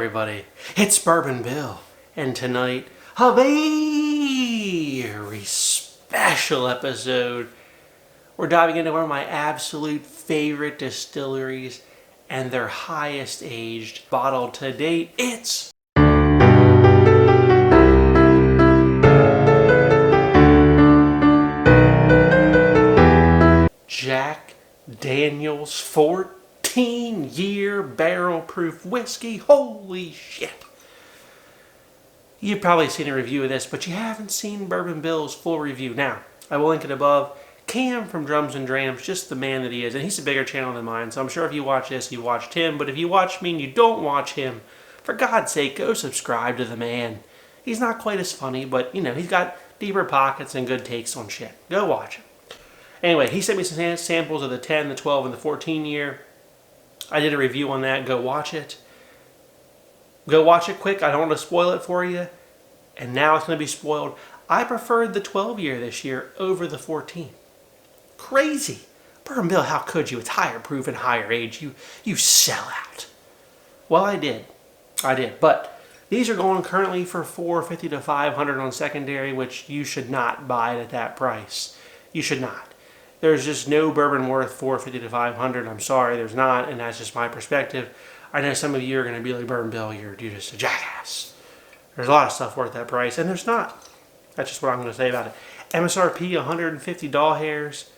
everybody, it's Bourbon Bill, and tonight, a very special episode. We're diving into one of my absolute favorite distilleries and their highest aged bottle to date. It's Jack Daniel's 14-year barrel-proof whiskey. Holy shit. You've probably seen a review of this, but you haven't seen Bourbon Bill's full review. Now, I will link it above. Cam from Drums and Drams, just the man that he is, and he's a bigger channel than mine, so I'm sure if you watch this, you watched him, but if you watch me and you don't watch him, for God's sake, go subscribe to the man. He's not quite as funny, but, you know, he's got deeper pockets and good takes on shit. Go watch him. Anyway, he sent me some samples of the 10, the 12, and the 14 year. I did a review on that. Go watch it. Go watch it quick. I don't want to spoil it for you. And now it's going to be spoiled. I preferred the 12 year this year over the 14. Crazy. Bourbon Bill, how could you? It's higher proof and higher age. You sell out. Well, I did. But these are going currently for $450 to $500 on secondary, which you should not buy it at that price. You should not. There's just no bourbon worth $450 to $500. I'm sorry, there's not, and that's just my perspective. I know some of you are going to be like, Bourbon Bill, you're just a jackass. There's a lot of stuff worth that price, and there's not. That's just what I'm going to say about it. MSRP, 150 doll hairs.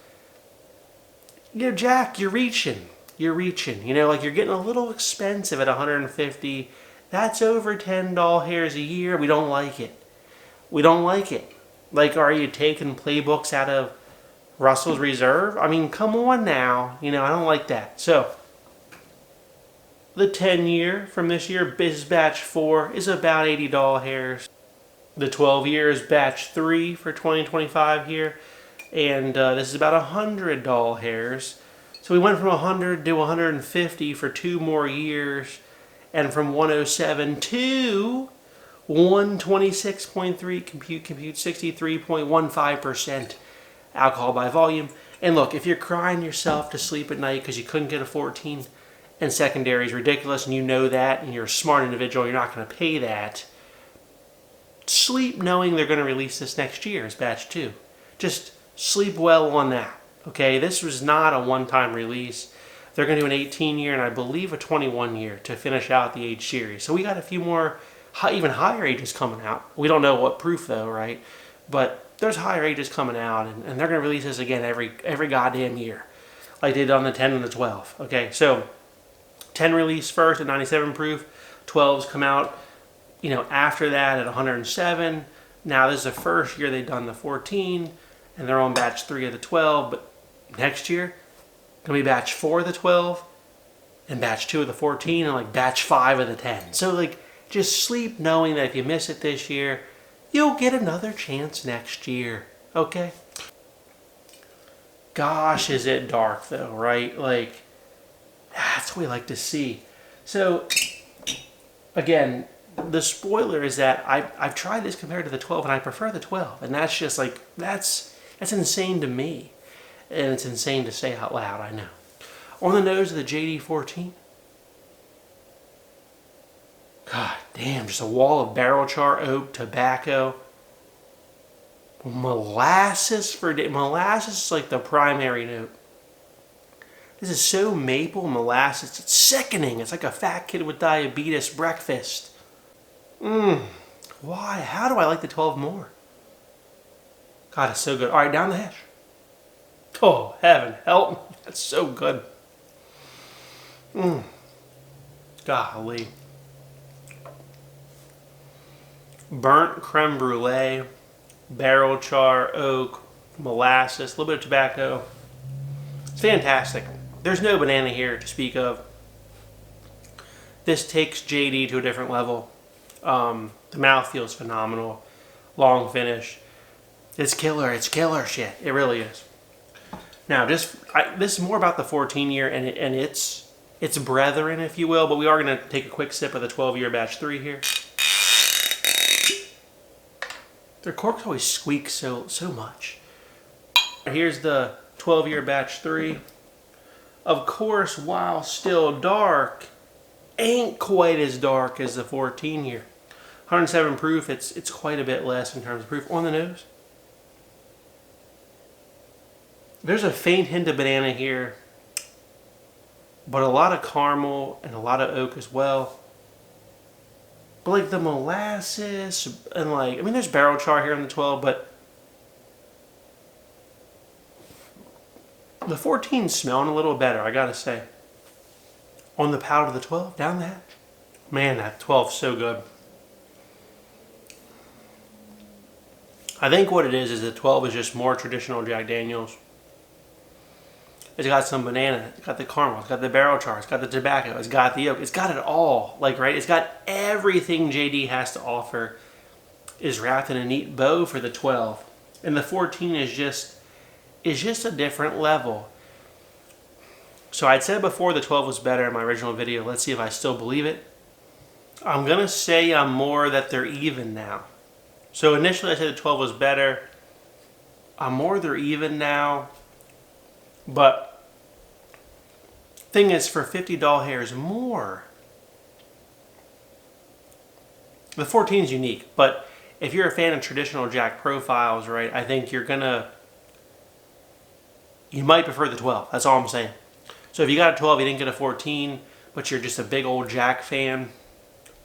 You know, Jack, you're reaching. You're reaching. You know, like you're getting a little expensive at 150. That's over 10 doll hairs a year. We don't like it. We don't like it. Like, are you taking playbooks out of Russell's Reserve? I mean, come on now. You know, I don't like that. So, the 10 year from this year, Biz Batch 4, is about 80 doll hairs. The 12 year is Batch 3 for 2025 here. And this is about 100 doll hairs. So we went from 100 to 150 for 2 more years. And from 107 to 126.3, compute 63.15% alcohol by volume. And look, if you're crying yourself to sleep at night because you couldn't get a 14 and secondary is ridiculous and you know that and you're a smart individual, you're not going to pay that, sleep knowing they're going to release this next year as Batch 2. Just sleep well on that, okay? This was not a one-time release. They're going to do an 18 year and I believe a 21 year to finish out the age series. So we got a few more even higher ages coming out. We don't know what proof though, right? But there's higher ages coming out, and they're going to release this again every goddamn year, like they did on the 10 and the 12. Okay, so 10 release first at 97 proof, 12s come out, you know, after that at 107. Now this is the first year they've done the 14, and they're on batch 3 of the 12. But next year, gonna be batch 4 of the 12, and batch 2 of the 14, and like batch 5 of the 10. So like, just sleep knowing that if you miss it this year, you'll get another chance next year, okay? Gosh, is it dark though, right? Like, that's what we like to see. So, again, the spoiler is that I've tried this compared to the 12, and I prefer the 12. And that's just like, that's insane to me. And it's insane to say out loud, I know. On the nose of the JD 14. God damn, just a wall of barrel char, oak, tobacco. Molasses molasses is like the primary note. This is so maple molasses, it's sickening. It's like a fat kid with diabetes breakfast. Why? How do I like the 12 more? God, it's so good. Alright, down the hatch. Oh, heaven help me. That's so good. Golly. Burnt creme brulee, barrel char, oak, molasses, a little bit of tobacco. It's fantastic. There's no banana here to speak of. This takes JD to a different level. The mouthfeel is phenomenal. Long finish. It's killer shit. It really is. Now, this is more about the 14 year and its brethren, if you will, but we are going to take a quick sip of the 12 year batch 3 here. Their corks always squeak so much. Here's the 12 year batch 3. Of course, while still dark, ain't quite as dark as the 14 here. 107 proof, it's quite a bit less in terms of proof. On the nose, there's a faint hint of banana here, but a lot of caramel and a lot of oak as well. But like the molasses and like, I mean, there's barrel char here in the 12, but the 14's smelling a little better, I gotta say. On the palate of the 12, down the hatch. Man, that 12's so good. I think what it is the 12 is just more traditional Jack Daniels. It's got some banana, it's got the caramel, it's got the barrel char, it's got the tobacco, it's got the oak, it's got it all. Like, right? It's got everything JD has to offer is wrapped in a neat bow for the 12. And the 14 is just a different level. So I'd said before the 12 was better in my original video. Let's see if I still believe it. I'm going to say I'm more that they're even now. So initially I said the 12 was better. I'm more they're even now. But thing is, for 50 doll hairs more, the 14 is unique. But if you're a fan of traditional Jack profiles, right, I think you might prefer the 12. That's all I'm saying. So if you got a 12, you didn't get a 14, but you're just a big old Jack fan,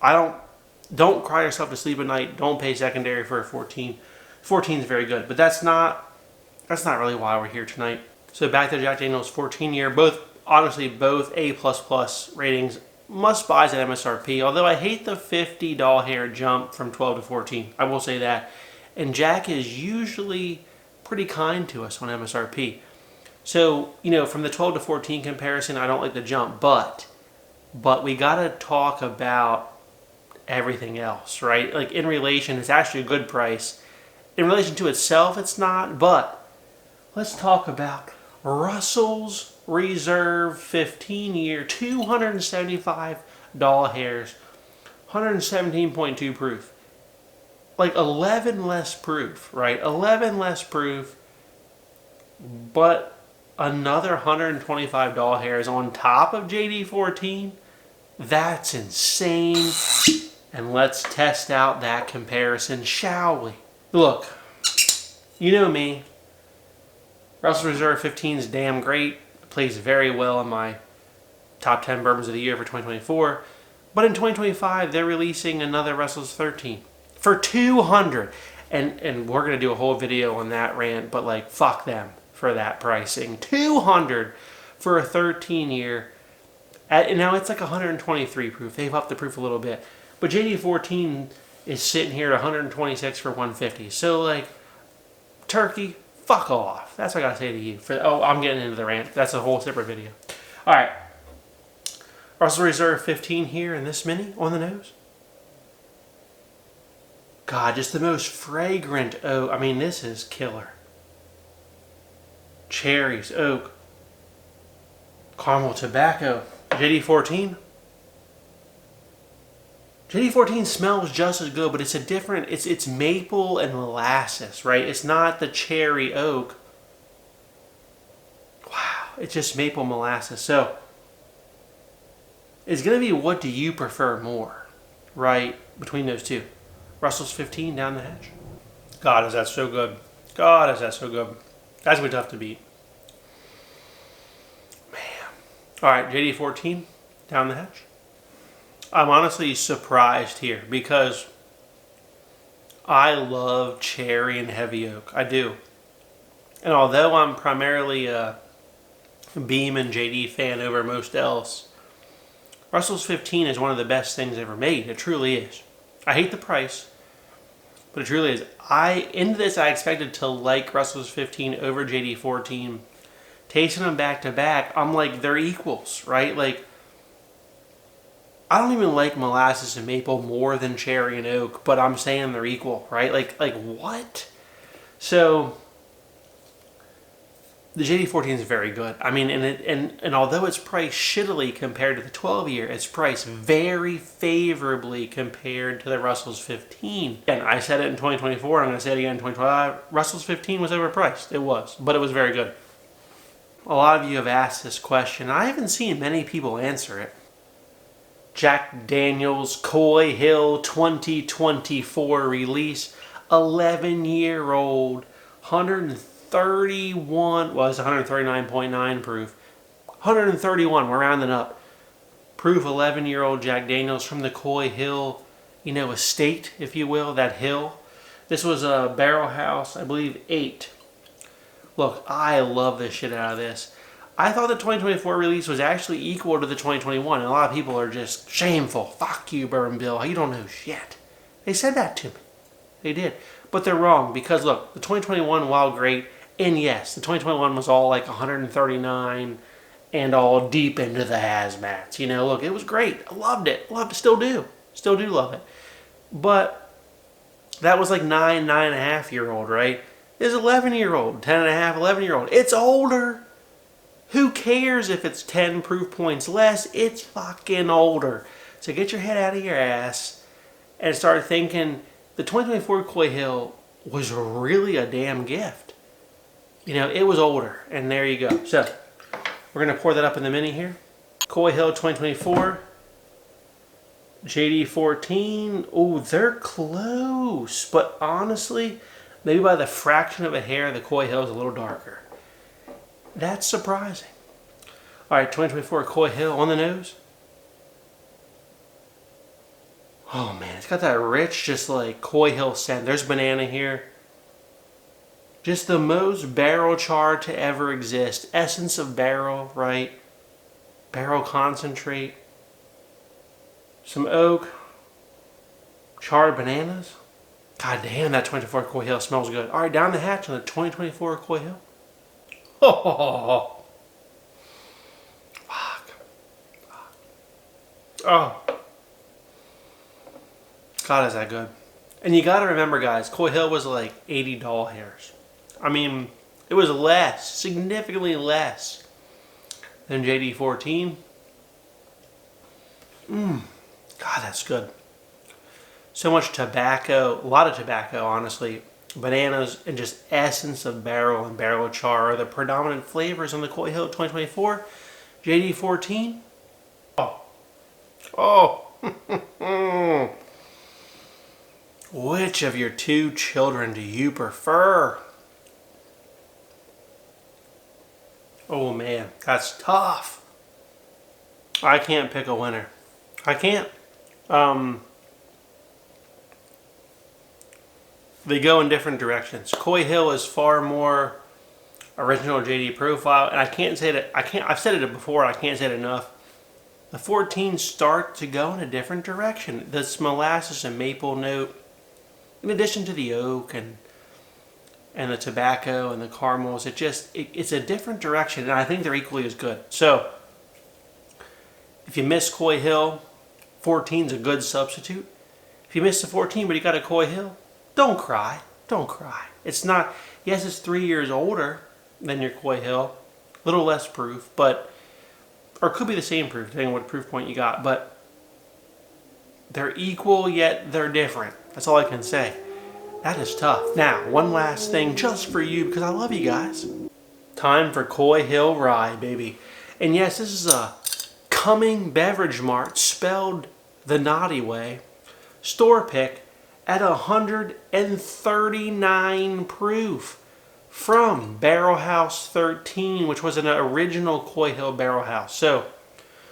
don't cry yourself to sleep at night. Don't pay secondary for a 14. 14 is very good, but that's not really why we're here tonight. So back to Jack Daniel's 14 year, honestly both A++ ratings, must buys at MSRP, although I hate the 50 doll hair jump from 12 to 14. I will say that. And Jack is usually pretty kind to us on MSRP. So, you know, from the 12 to 14 comparison, I don't like the jump, but we gotta talk about everything else, right? Like in relation, it's actually a good price. In relation to itself, it's not, but let's talk about Russell's Reserve 15 year, 275 doll hairs, 117.2 proof. Like 11 less proof, right? 11 less proof, but another 125 doll hairs on top of JD 14. That's insane. And let's test out that comparison, shall we? Look, you know me. Russell Reserve 15 is damn great. It plays very well in my top 10 bourbons of the year for 2024. But in 2025, they're releasing another Russell's 13 for 200. And we're going to do a whole video on that rant, but like, fuck them for that pricing. 200 for a 13 year. And now it's like 123 proof. They've upped the proof a little bit. But JD 14 is sitting here at 126 for 150. So like, turkey, fuck off. That's what I gotta say to you. I'm getting into the rant. That's a whole separate video. All right. Russell Reserve 15 here in this mini on the nose. God, just the most fragrant oak. I mean, this is killer. Cherries, oak, caramel, tobacco. JD 14. JD 14 smells just as good, but it's a different, it's maple and molasses, right? It's not the cherry oak. Wow, it's just maple molasses. So, it's going to be, what do you prefer more, right, between those two? Russell's 15 down the hatch. God, is that so good. God, is that so good. That's going to be tough to beat. Man. All right, JD 14 down the hatch. I'm honestly surprised here because I love cherry and heavy oak. I do. And although I'm primarily a Beam and JD fan over most else, Russell's 15 is one of the best things ever made. It truly is. I hate the price, but it truly is. Into this, I expected to like Russell's 15 over JD 14. Tasting them back to back, I'm like, they're equals, right? Like, I don't even like molasses and maple more than cherry and oak, but I'm saying they're equal, right? Like what? So the JD 14 is very good. I mean, and although it's priced shittily compared to the 12 year, it's priced very favorably compared to the Russell's 15. And I said it in 2024. I'm going to say it again in 2025. Russell's 15 was overpriced. It was, but it was very good. A lot of you have asked this question. I haven't seen many people answer it. Jack Daniel's Coy Hill 2024 release. 11-year-old, 131, well, it's 139.9 proof. 131, we're rounding up. Proof 11-year-old Jack Daniel's from the Coy Hill, estate, if you will, that hill. This was a barrel house, I believe, 8. Look, I love this shit out of this. I thought the 2024 release was actually equal to the 2021, and a lot of people are just shameful. Fuck you, Bourbon Bill. You don't know shit. They said that to me. They did. But they're wrong, because look, the 2021, while great, and yes, the 2021 was all like 139 and all deep into the hazmats. Look, it was great. I loved it. Loved it. Still do. Still do love it. But that was like 9.5-year-old, right? This 11-year-old, 10.5, 11-year-old. It's older. Who cares if it's 10 proof points less? It's fucking older. So get your head out of your ass and start thinking the 2024 Coy Hill was really a damn gift. It was older, and there you go. So we're going to pour that up in the mini here. Coy Hill 2024. JD 14. Oh, they're close. But honestly, maybe by the fraction of a hair, the Coy Hill is a little darker. That's surprising. All right, 2024 Coy Hill on the nose. Oh man, it's got that rich, just like Coy Hill scent. There's banana here. Just the most barrel char to ever exist. Essence of barrel, right? Barrel concentrate. Some oak. Charred bananas. God damn, that 2024 Coy Hill smells good. All right, down the hatch on the 2024 Coy Hill. Oh, fuck. Oh. God, is that good. And you gotta remember, guys, Coy Hill was like 80 doll hairs. I mean, it was less, significantly less than JD 14. God, that's good. So much tobacco, a lot of tobacco, honestly. Bananas and just essence of barrel and barrel char are the predominant flavors on the Coy Hill 2024. JD 14. Oh. Which of your two children do you prefer? Oh man, that's tough. I can't pick a winner. I can't. They go in different directions. Coy Hill is far more original JD profile, and I can't say that. I've said it before. I can't say it enough. The 14 start to go in a different direction. This molasses and maple note, in addition to the oak and the tobacco and the caramels, it's a different direction, and I think they're equally as good. So, if you miss Coy Hill, 14's a good substitute. If you miss the 14 but you got a Coy Hill, don't cry. Don't cry. It's not, yes, it's 3 years older than your Coy Hill, a little less proof, but, or it could be the same proof, depending on what proof point you got, but they're equal, yet they're different. That's all I can say. That is tough. Now, one last thing just for you, because I love you guys. Time for Coy Hill Rye, baby. And yes, this is a Coming Beverage Mart, spelled the naughty way. Store pick at 139 proof from Barrel House 13, which was an original Coy Hill barrel house. So,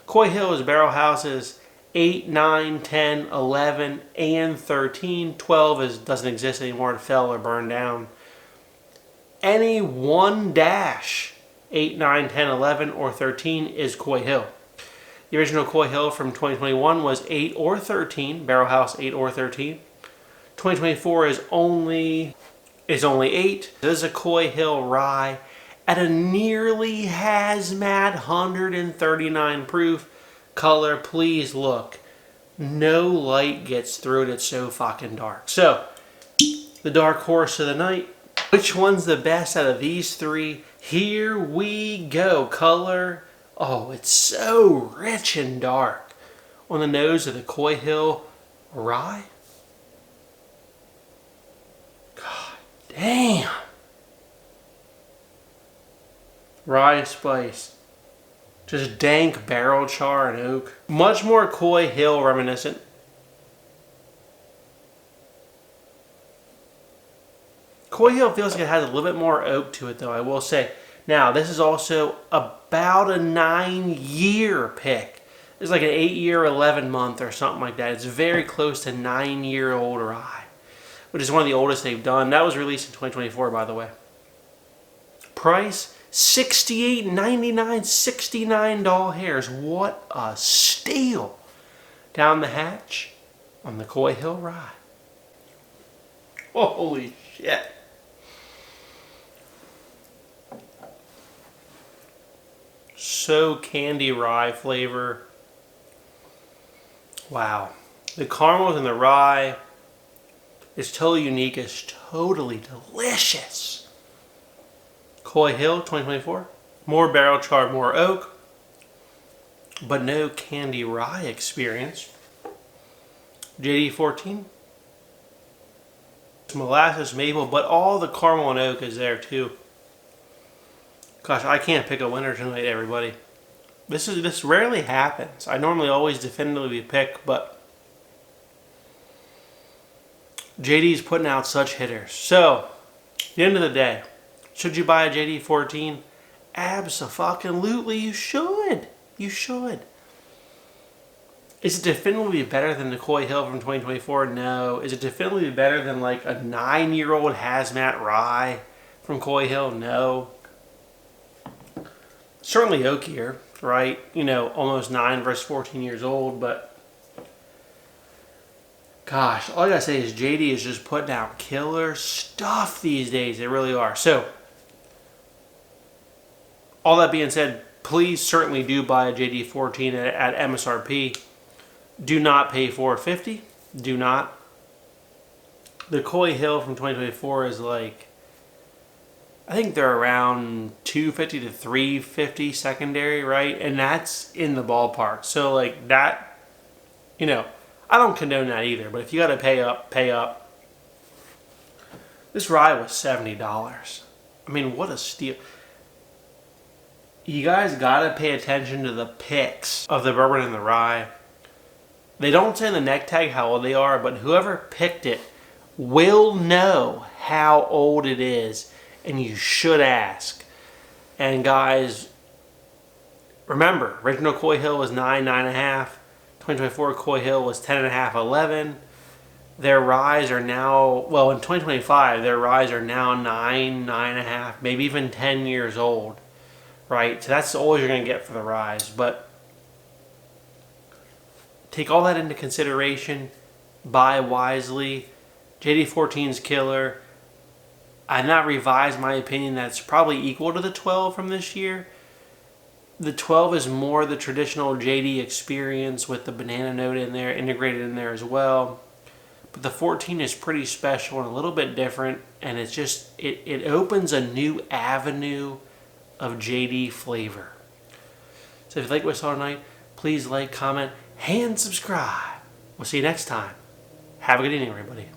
Coy Hill is barrel houses 8, 9, 10, 11, and 13. 12 doesn't exist anymore. It fell or burned down. Any one dash, 8, 9, 10, 11, or 13 is Coy Hill. The original Coy Hill from 2021 was 8 or 13, Barrel House 8 or 13. 2024 is only 8. This is a Coy Hill Rye at a nearly hazmat 139 proof. Color, please look. No light gets through it. It's so fucking dark. So, the dark horse of the night. Which one's the best out of these three? Here we go. Color. Oh, it's so rich and dark on the nose of the Coy Hill Rye. God damn. Rye spice. Just dank barrel char and oak. Much more Coy Hill reminiscent. Coy Hill feels like it has a little bit more oak to it, though, I will say. Now, this is also about a 9-year pick. It's like an 8-year, 11-month or something like that. It's very close to 9-year-old rye, which is one of the oldest they've done. That was released in 2024, by the way. Price, $68.99, $69 hairs. What a steal. Down the hatch on the Coy Hill Rye. Holy shit. So candy rye flavor. Wow. The caramels in the rye is totally unique. It's totally delicious. Coy Hill 2024. More barrel char, more oak, but no candy rye experience. JD 14. Molasses, maple, but all the caramel and oak is there too. Gosh, I can't pick a winner tonight, everybody. This rarely happens. I normally always definitively pick, but JD's putting out such hitters. So, at the end of the day, should you buy a JD 14? Abso-fucking-lutely, you should. You should. Is it definitively better than the Coy Hill from 2024? No. Is it definitively better than like a 9-year-old hazmat rye from Coy Hill? No. Certainly oakier, right? You know, almost 9 versus 14 years old, but gosh, all I gotta say is JD is just putting out killer stuff these days. They really are. So, all that being said, please certainly do buy a JD 14 at MSRP. Do not pay $450. Do not. The Coy Hill from 2024 is like, I think they're around $250 to $350 secondary, right? And that's in the ballpark. So like that, you know, I don't condone that either. But if you got to pay up, pay up. This rye was $70. I mean, what a steal. You guys got to pay attention to the picks of the bourbon and the rye. They don't say in the neck tag how old they are, but whoever picked it will know how old it is. And you should ask. And guys, remember, original Coy Hill was 9, 9.5. 2024 Coy Hill was 10.5, 11. Their ryes are now, well, in 2025, their ryes are now 9, 9.5, maybe even 10 years old. Right? So that's all you're going to get for the ryes. But take all that into consideration. Buy wisely. JD 14's killer. I've not revised my opinion. That's probably equal to the 12 from this year. The 12 is more the traditional JD experience with the banana note in there, integrated in there as well. But the 14 is pretty special and a little bit different. And it's just, it opens a new avenue of JD flavor. So if you like what I saw tonight, please like, comment, and subscribe. We'll see you next time. Have a good evening, everybody.